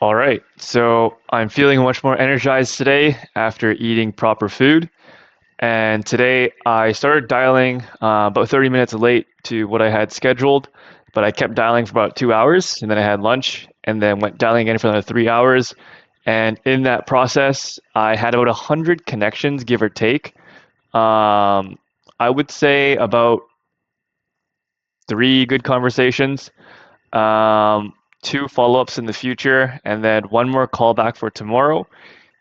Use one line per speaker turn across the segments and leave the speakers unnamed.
All right, so I'm feeling much more energized today after eating proper food. And today I started dialing about 30 minutes late to what I had scheduled, but I kept dialing for about 2 hours and then I had lunch and then went dialing again for another 3 hours. And in that process, I had about 100 connections, give or take. Um, I would say about three good conversations. um, two follow-ups in the future, and then one more callback for tomorrow.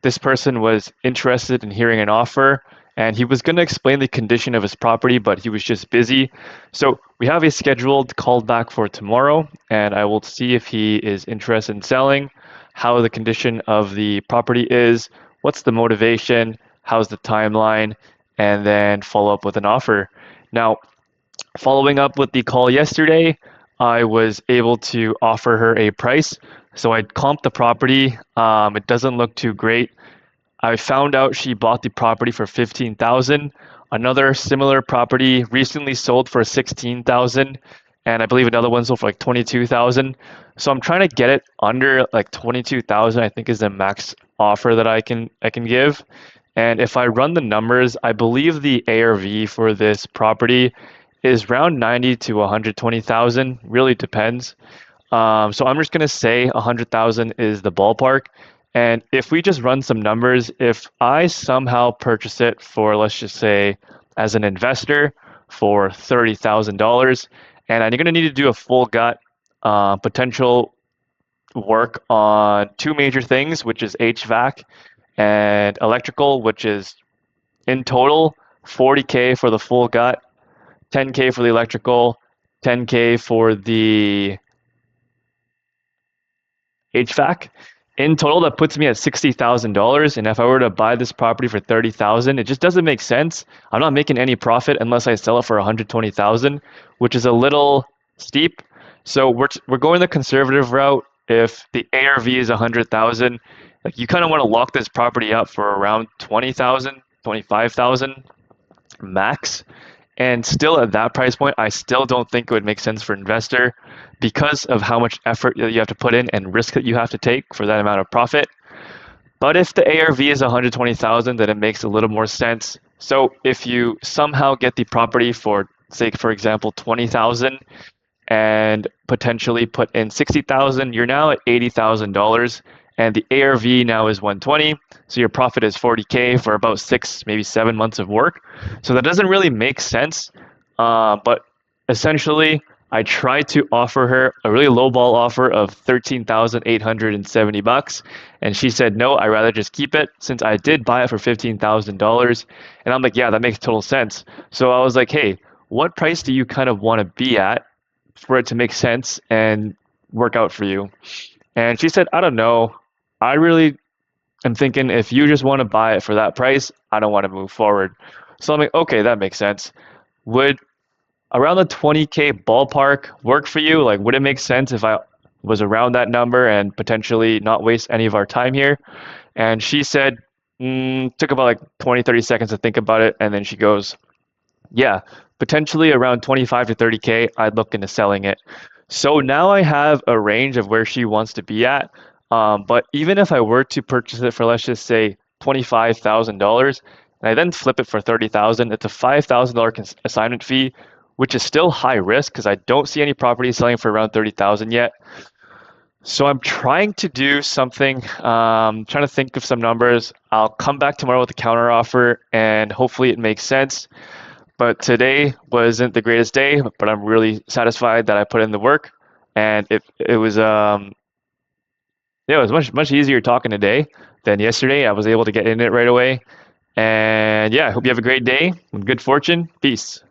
This person was interested in hearing an offer, and he was going to explain the condition of his property, but he was just busy. So we have a scheduled callback for tomorrow, and I will see if he is interested in selling, how the condition of the property is, what's the motivation, how's the timeline, and then follow up with an offer. Now, following up with the call yesterday, I was able to offer her a price. So I comped the property. It doesn't look too great. I found out she bought the property for 15,000. Another similar property recently sold for 16,000, and I believe another one sold for like 22,000. So I'm trying to get it under like 22,000. I think is the max offer that I can give. And if I run the numbers, I believe the ARV for this property is around 90 to 120,000. Really depends. So I'm just gonna say 100,000 is the ballpark. And if we just run some numbers, if I somehow purchase it for, let's just say, as an investor for $30,000, and I'm gonna need to do a full gut potential work on two major things, which is HVAC and electrical, which is in total 40K for the full gut, 10K for the electrical, 10K for the HVAC. In total, that puts me at $60,000. And if I were to buy this property for 30,000, it just doesn't make sense. I'm not making any profit unless I sell it for 120,000, which is a little steep. So we're going the conservative route. If the ARV is 100,000, like you kind of want to lock this property up for around 20,000, 25,000 max. And still at that price point, I still don't think it would make sense for an investor because of how much effort that you have to put in and risk that you have to take for that amount of profit. But if the ARV is 120,000, then it makes a little more sense. So if you somehow get the property for, say, for example, 20,000 and potentially put in 60,000, you're now at $80,000, and the ARV now is 120. So your profit is 40K for about 6, maybe 7 months of work. So that doesn't really make sense. But essentially, I tried to offer her a really low ball offer of 13,870 bucks, and she said no. I rather just keep it since I did buy it for $15,000. And I'm like, yeah, that makes total sense. So I was like, hey, what price do you kind of want to be at for it to make sense and work out for you? And she said, I don't know. I really am thinking if you just want to buy it for that price, I don't want to move forward. So I'm like, okay, that makes sense. Would around the 20K ballpark work for you? Like, would it make sense if I was around that number and potentially not waste any of our time here? And she said, took about like 20, 30 seconds to think about it. And then she goes, yeah, potentially around 25 to 30K, I'd look into selling it. So now I have a range of where she wants to be at. But even if I were to purchase it for, let's just say, $25,000, and I then flip it for 30,000, it's a $5,000 assignment fee, which is still high risk because I don't see any properties selling for around 30,000 yet. So I'm trying to do something, trying to think of some numbers. I'll come back tomorrow with a counter offer and hopefully it makes sense. But today wasn't the greatest day, but I'm really satisfied that I put in the work, and it was yeah, it was much easier talking today than yesterday. I was able to get in it right away, and yeah, I hope you have a great day and good fortune. Peace.